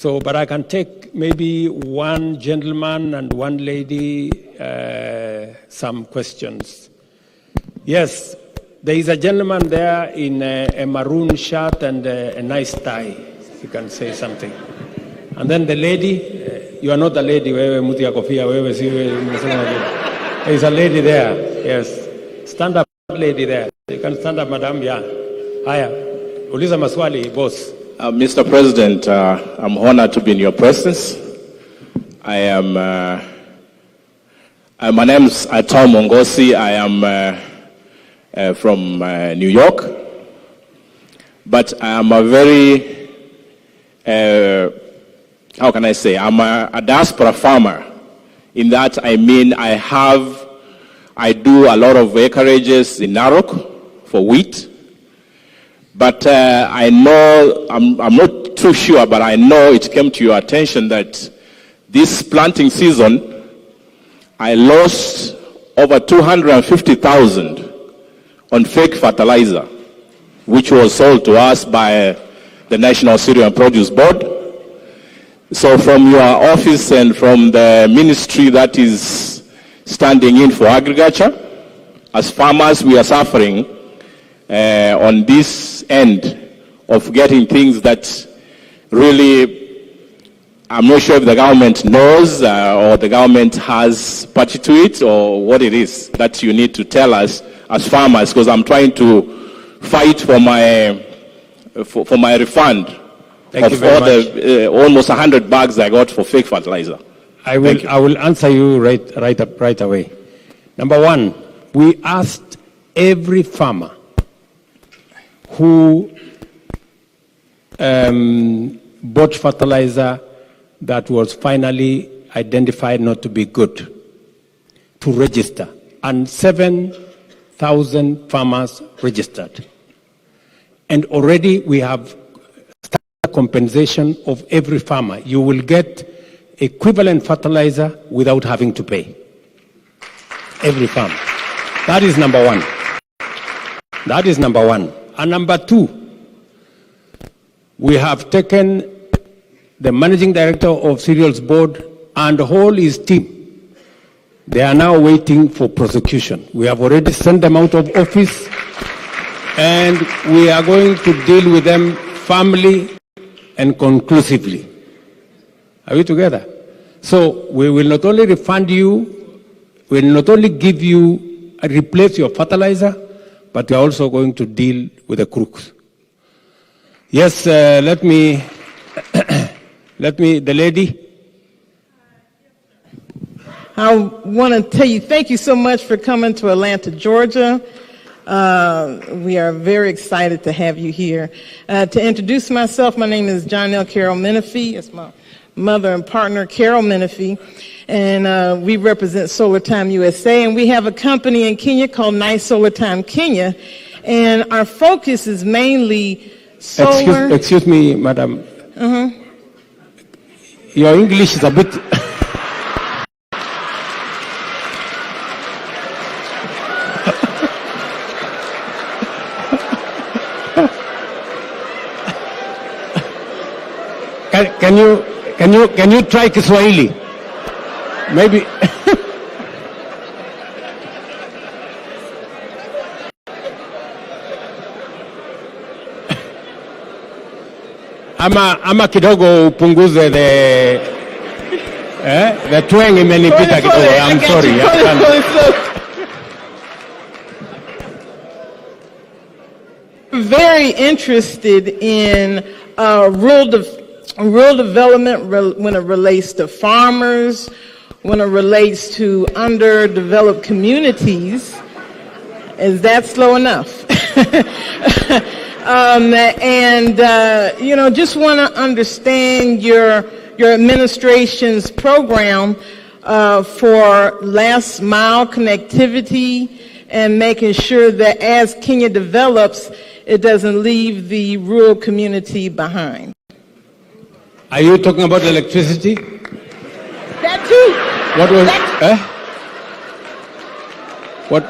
So, but I can take maybe one gentleman and one lady some questions. Yes, there is a gentleman there in a maroon shirt and a nice tie. You can say something. And then the lady, you are not a lady, there is a lady there, yes. Stand up, lady there. You can stand up, madam, yeah. Haya, uliza maswali, boss. Mr. President, I'm honored to be in your presence. I am, my name is Tom Mongosi. I am from New York. But I am a very, how can I say, I'm a diaspora farmer. In that, I mean, I do a lot of acreages in Narok for wheat. But I know, I'm not too sure, but I know it came to your attention that this planting season, I lost over 250,000 on fake fertilizer, which was sold to us by the National Cereal Produce Board. So from your office and from the ministry that is standing in for agriculture, as farmers, we are suffering on this end of getting things that really, I'm not sure if the government knows or the government has party to it or what it is that you need to tell us as farmers, because I'm trying to fight for my refund of all the almost 100 bags I got for fake fertilizer. I will answer you right away. Number one, we asked every farmer who bought fertilizer that was finally identified not to be good to register, and 7,000 farmers registered. And already we have started compensation of every farmer. You will get equivalent fertilizer without having to pay. Every farmer. That is number one. That is number one. And number two, we have taken the managing director of Cereals Board and all his team. They are now waiting for prosecution. We have already sent them out of office, and we are going to deal with them firmly and conclusively. Are we together? So we will not only refund you, we will not only give you, replace your fertilizer, but we are also going to deal with the crooks. Yes, let me, the lady. I want to tell you, thank you so much for coming to Atlanta, Georgia. We are very excited to have you here. To introduce myself, my name is Jonelle Carol Menifee. It's my mother and partner, Carol Menifee. And we represent Solar Time USA. And we have a company in Kenya called Nice Solar Time Kenya. And our focus is mainly solar. Excuse me, madam. Your English is a bit... Can you try Kiswahili? Maybe. ama kidogo upunguze the twang imenipita kidogo. I'm sorry. Very interested in rural development when it relates to farmers, when it relates to underdeveloped communities. Is that slow enough? Just want to understand your administration's program for last mile connectivity and making sure that as Kenya develops, it doesn't leave the rural community behind. Are you talking about electricity? That too. What was it? What?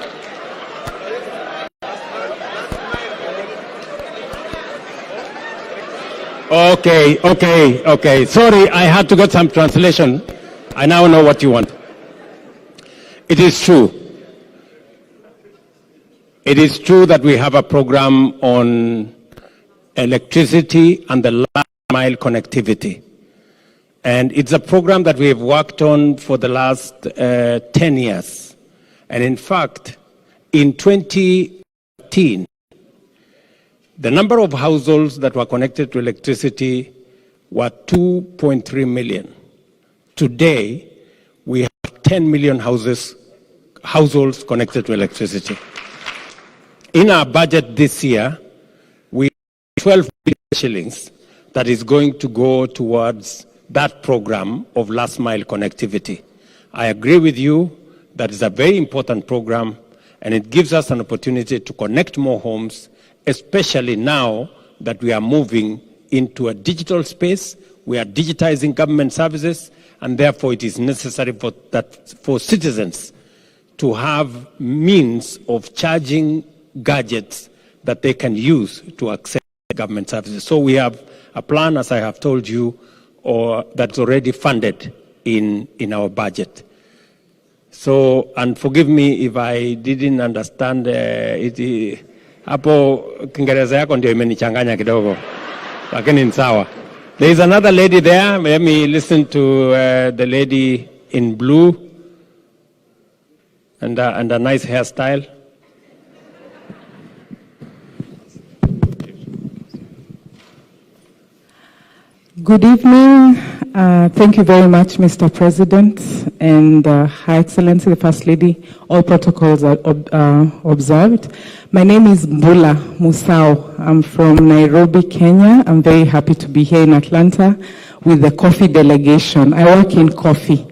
Okay. Sorry, I had to get some translation. I now know what you want. It is true. It is true that we have a program on electricity and the last mile connectivity. And it's a program that we have worked on for the last 10 years. And in fact, in 2013, the number of households that were connected to electricity were 2.3 million. Today, we have 10 million households connected to electricity. In our budget this year, we have 12 billion shillings that is going to go towards that program of last mile connectivity. I agree with you that it's a very important program, and it gives us an opportunity to connect more homes, especially now that we are moving into a digital space. We are digitizing government services, and therefore it is necessary for citizens to have means of charging gadgets that they can use to access government services. So we have a plan, as I have told you, that's already funded in our budget. So, and forgive me if I didn't understand hapo Kiingereza yako ndio imenichanganya kidogo, lakini ni sawa. There is another lady there. Let me listen to the lady in blue and a nice hairstyle. Good evening. Thank you very much, Mr. President and Her Excellency, the First Lady. All protocols are observed. My name is Mbula Musau. I'm from Nairobi, Kenya. I'm very happy to be here in Atlanta with the coffee delegation. I work in coffee.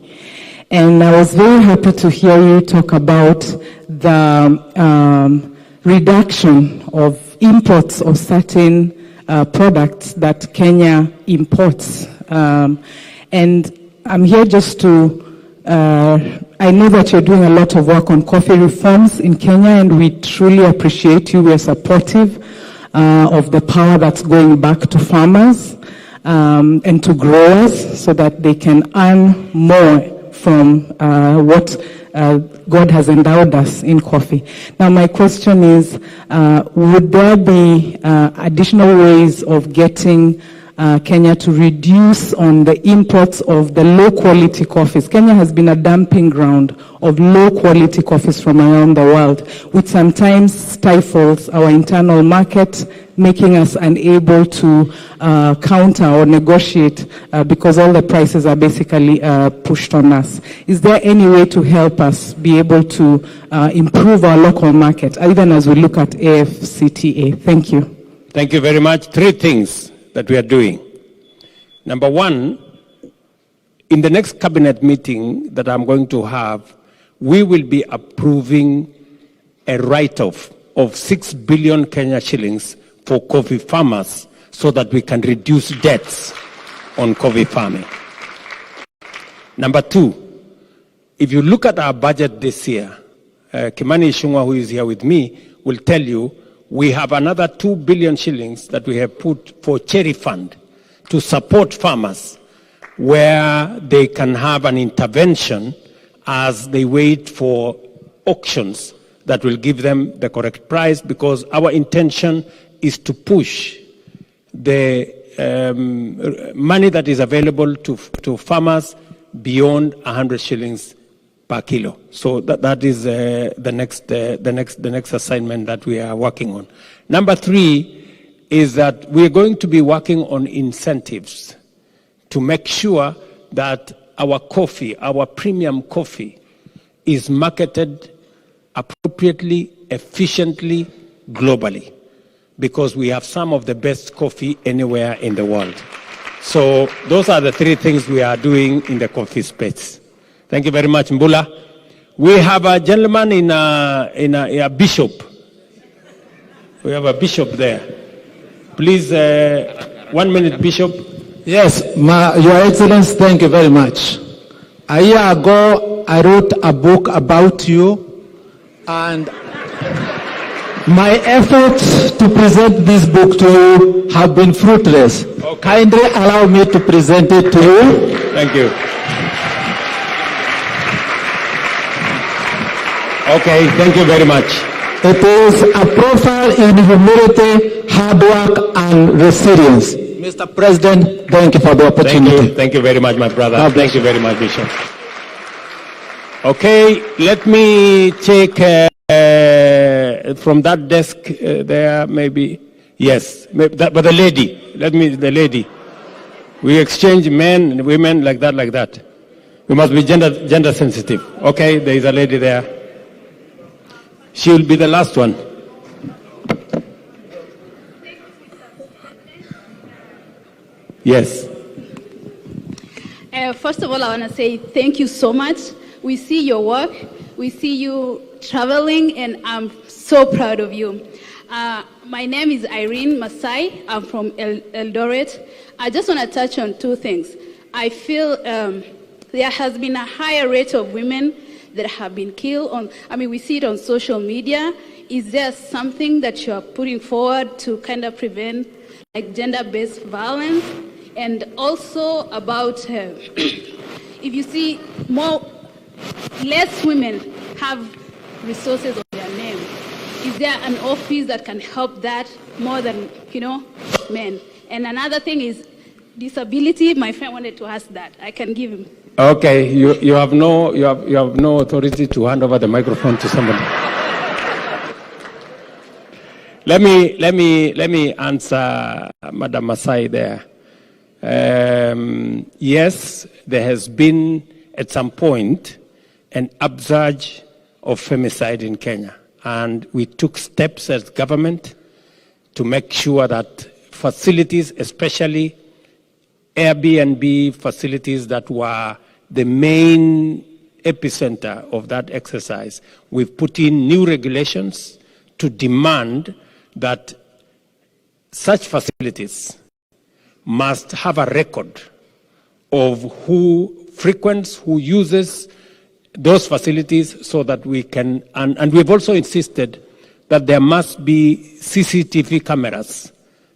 And I was very happy to hear you talk about the reduction of imports of certain products that Kenya imports. And I'm here just to, I know that you're doing a lot of work on coffee reforms in Kenya, and we truly appreciate you. We're supportive of the power that's going back to farmers and to growers so that they can earn more from what God has endowed us in coffee. Now my question is, would there be additional ways of getting Kenya to reduce on the imports of the low quality coffees? Kenya has been a dumping ground of low quality coffees from around the world, which sometimes stifles our internal market, making us unable to counter or negotiate because all the prices are basically pushed on us. Is there any way to help us be able to improve our local market, even as we look at AFCTA? Thank you. Thank you very much. Three things that we are doing. Number one, in the next cabinet meeting that I'm going to have, we will be approving a write-off of 6 billion Kenya shillings for coffee farmers so that we can reduce debts on coffee farming. Number two, if you look at our budget this year, Kimani Ichung'wah, who is here with me, will tell you we have another 2 billion shillings that we have put for cherry fund to support farmers where they can have an intervention as they wait for auctions that will give them the correct price, because our intention is to push the money that is available to farmers beyond 100 shillings per kilo. So that is the next assignment that we are working on. Number three is that we are going to be working on incentives to make sure that our coffee, our premium coffee, is marketed appropriately, efficiently, globally, because we have some of the best coffee anywhere in the world. So those are the three things we are doing in the coffee space. Thank you very much, Mbula. We have a gentleman in a bishop. We have a bishop there. Please, 1 minute, Bishop. Yes, Your Excellency, thank you very much. A year ago, I wrote a book about you, and My efforts to present this book to you have been fruitless. Okay. Kindly allow me to present it to you. Thank you. Okay, thank you very much. It is a profile in humility, hard work, and resilience. Mr. President, thank you for the opportunity. Thank you very much, my brother. God bless Thank you very much, Bishop. Okay, let me take from that desk there, maybe. Yes, maybe that, but the lady. The lady. We exchange men and women like that. We must be gender sensitive. Okay, there is a lady there. She will be the last one. Yes. First of all, I want to say thank you so much. We see your work. We see you traveling, and I'm so proud of you. My name is Irene Masai. I'm from Eldoret. I just want to touch on two things. I feel there has been a higher rate of women that have been killed. We see it on social media. Is there something that you are putting forward to kind of prevent like gender-based violence? And also about if you see less women have resources on their name, is there an office that can help that more than men? And another thing is disability. My friend wanted to ask that. I can give him. Okay, you have no authority to hand over the microphone to somebody. Let me answer Madam Masai there. Yes, there has been at some point an upsurge of femicide in Kenya, and we took steps as government to make sure that facilities, especially Airbnb facilities that were the main epicenter of that exercise, we've put in new regulations to demand that such facilities must have a record of who frequents, who uses those facilities, so that we can, and we've also insisted that there must be CCTV cameras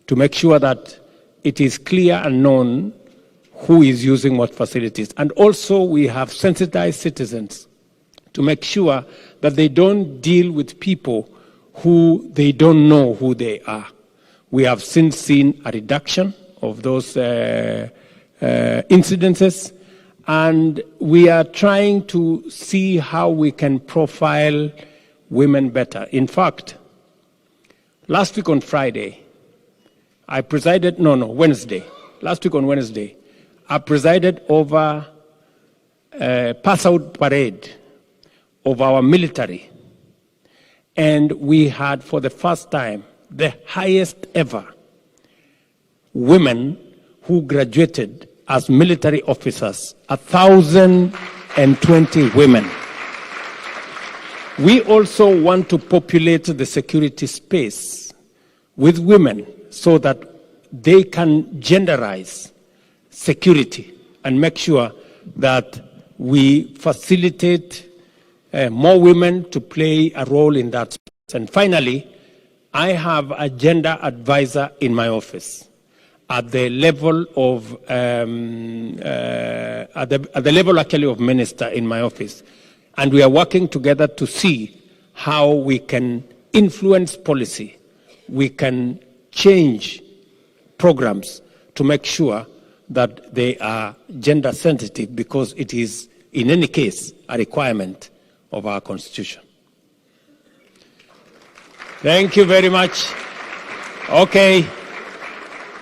to make sure that it is clear and known who is using what facilities. And also we have sensitized citizens to make sure that they don't deal with people who they don't know who they are. We have since seen a reduction of those incidences, and we are trying to see how we can profile women better. In fact, last week on Friday, Wednesday. Last week on Wednesday, I presided over a pass-out parade of our military. And we had, for the first time, the highest ever women who graduated as military officers, 1,020 women. We also want to populate the security space with women so that they can genderize security and make sure that we facilitate more women to play a role in that space. And finally, I have a gender advisor in my office at the level of at the level actually of minister in my office, and we are working together to see how we can influence policy, we can change programs to make sure that they are gender sensitive, because it is in any case a requirement of our constitution. Thank you very much. Okay.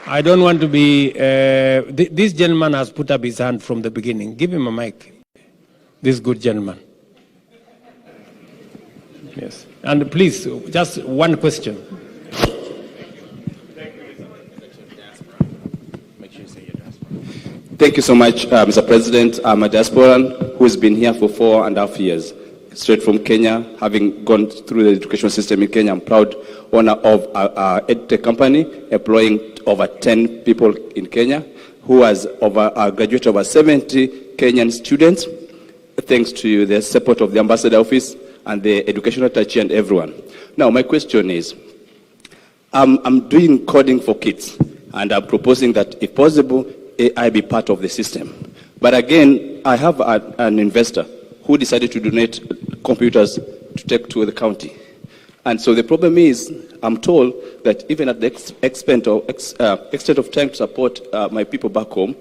I don't want to be... this gentleman has put up his hand from the beginning. Give him a mic. This good gentleman. Yes. And please, just one question. Thank you so much, Mr. President. I'm a diasporan who's been here for 4.5 years, straight from Kenya, having gone through the education system in Kenya. I'm proud owner of a edtech company employing over 10 people in Kenya, who has graduated over 70 Kenyan students. Thanks to the support of the ambassador office, and the educational touchy and everyone. Now, my question is, I'm doing coding for kids, and I'm proposing that, if possible, AI be part of the system. But again, I have an investor who decided to donate computers to take to the county. And so the problem is, I'm told that even at the extent of trying to support my people back home,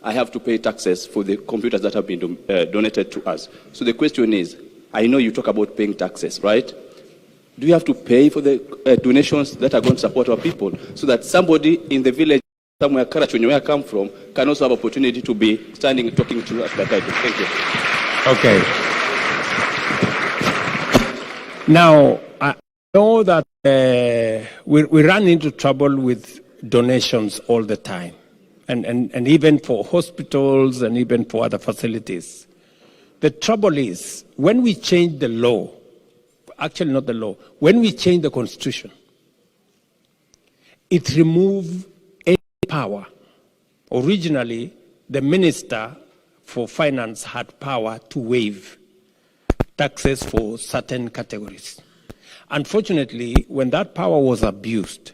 I have to pay taxes for the computers that have been donated to us. So the question is, I know you talk about paying taxes, right? Do you have to pay for the donations that are going to support our people, so that somebody in the village somewhere, Karachunye, where I come from, can also have opportunity to be standing and talking to us like I do? Thank you. Okay. Now, I know that we run into trouble with donations all the time, and even for hospitals and even for other facilities. The trouble is, when we change the law, actually not the law, when we change the constitution, it removes any power. Originally, the Minister for Finance had power to waive taxes for certain categories. Unfortunately, when that power was abused,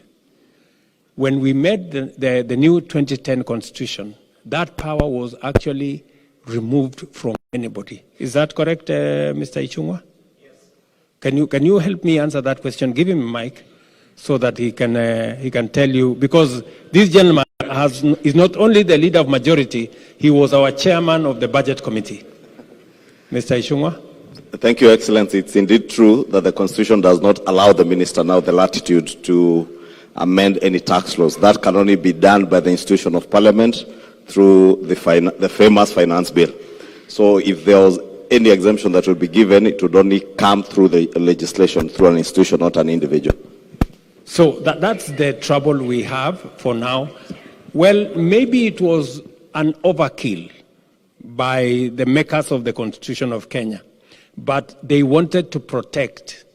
when we made the new 2010 constitution, that power was actually removed from anybody. Is that correct, Mr. Ichung'wa? Yes. Can you help me answer that question? Give him a mic so that he can tell you, because this gentleman is not only the leader of majority, he was our chairman of the budget committee. Mr. Ichung'wa? Thank you, Excellency. It's indeed true that the Constitution does not allow the minister now the latitude to amend any tax laws. That can only be done by the institution of Parliament through the famous finance bill. So if there was any exemption that would be given, it would only come through the legislation, through an institution, not an individual. So that's the trouble we have for now. Well, maybe it was an overkill by the makers of the Constitution of Kenya, but they wanted to protect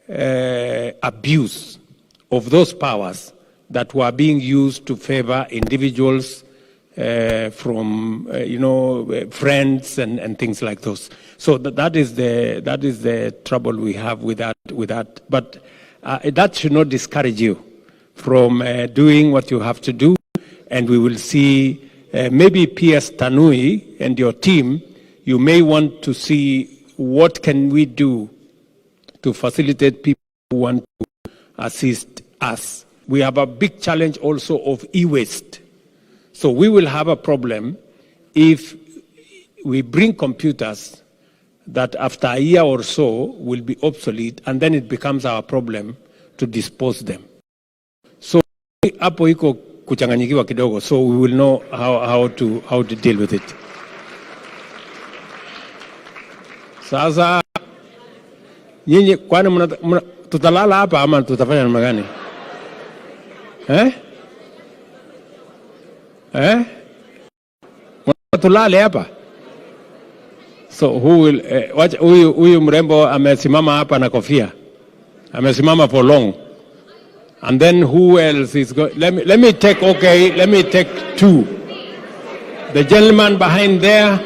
abuse of those powers that were being used to favor individuals from friends and things like those. So that is the trouble we have with that. But that should not discourage you from doing what you have to do, and we will see maybe PS Tanui and your team. You may want to see what can we do to facilitate people who want to assist us. We have a big challenge also of e-waste. So we will have a problem if we bring computers that after a year or so will be obsolete, and then it becomes our problem to dispose them. So hapo iko kuchanganyikiwa kidogo, so we will know how to deal with it. Sasa nyinyi kwani tutalala hapa ama tutafanya namna gani? Tulale hapa? So who will huyu mrembo amesimama hapa na kofia. Amesimama for long. And then who else is going? Let me take two. The gentleman behind there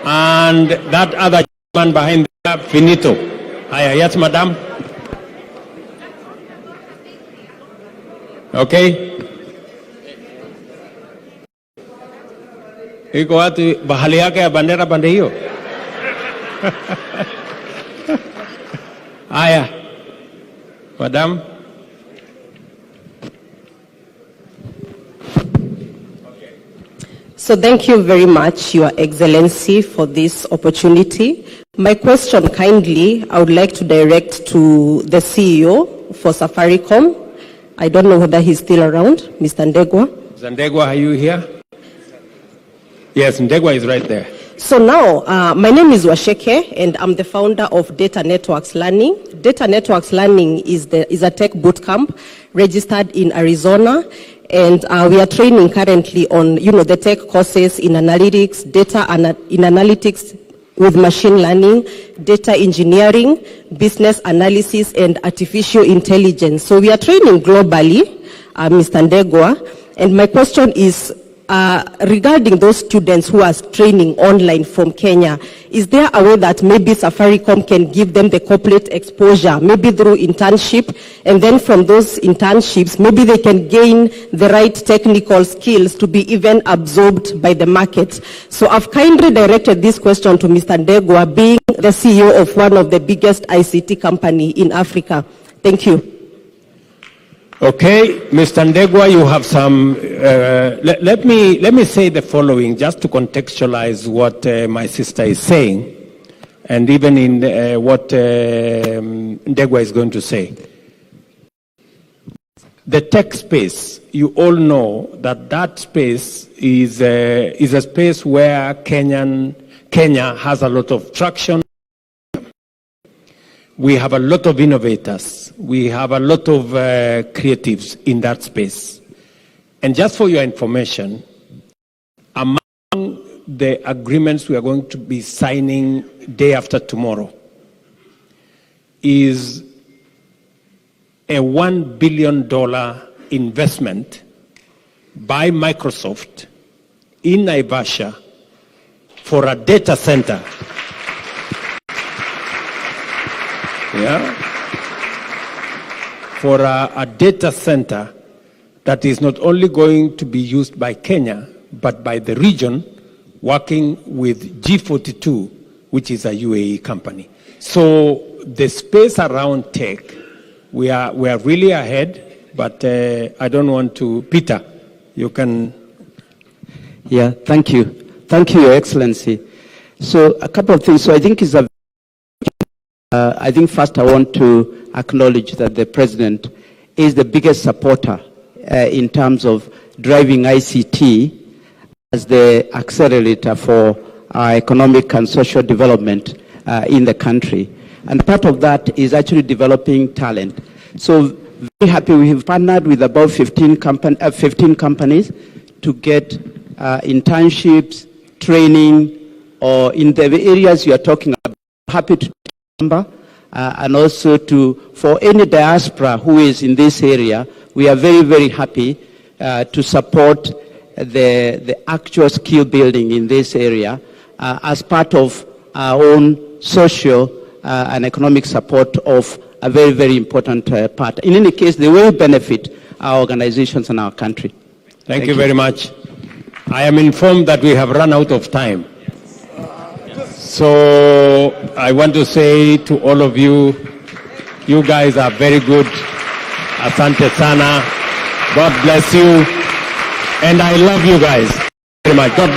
and that other gentleman behind there, finito. Yes, madam. Okay. Iko watu bahali yake ya bandera pande hiyo. Aya. Madam. So thank you very much, Your Excellency, for this opportunity. My question, kindly, I would like to direct to the CEO for Safaricom. I don't know whether he's still around, Mr. Ndegwa. Mr. Ndegwa, are you here? Yes, Ndegwa is right there. So now, my name is Washeke, and I'm the founder of Data Networks Learning. Data Networks Learning is a tech bootcamp registered in Arizona, and we are training currently on, the tech courses in analytics, in analytics with machine learning, data engineering, business analysis, and artificial intelligence. So we are training globally, Mr. Ndegwa, and my question is, regarding those students who are training online from Kenya, is there a way that maybe Safaricom can give them the corporate exposure, maybe through internship, and then from those internships, maybe they can gain the right technical skills to be even absorbed by the market? So I've kindly directed this question to Mr. Ndegwa, being the CEO of one of the biggest ICT company in Africa. Thank you. Okay, Mr. Ndegwa, you have some. Let me say the following, just to contextualize what my sister is saying, and even in what Ndegwa is going to say. The tech space, you all know that space is a space where Kenya has a lot of traction. We have a lot of innovators. We have a lot of creatives in that space. And just for your information, among the agreements we are going to be signing day after tomorrow is a $1 billion investment by Microsoft in Naivasha for a data center. Yeah, for a data center that is not only going to be used by Kenya, but by the region, working with G42, which is a UAE company. So the space around tech, we are really ahead, but I don't want to, Peter, you can. Yeah, thank you. Thank you, Your Excellency. So a couple of things. So I think I think first I want to acknowledge that the President is the biggest supporter in terms of driving ICT as the accelerator for our economic and social development in the country. And part of that is actually developing talent. So very happy we have partnered with about 15 companies to get internships, training, or in the areas you are talking about. Happy to and also for any diaspora who is in this area, we are very, very happy to support the actual skill building in this area as part of our own social and economic support of a very, very important part. In any case, they will benefit our organizations and our country. Thank you very much. I am informed that we have run out of time. So I want to say to all of you, you guys are very good. Asante sana. God bless you. And I love you guys very much. God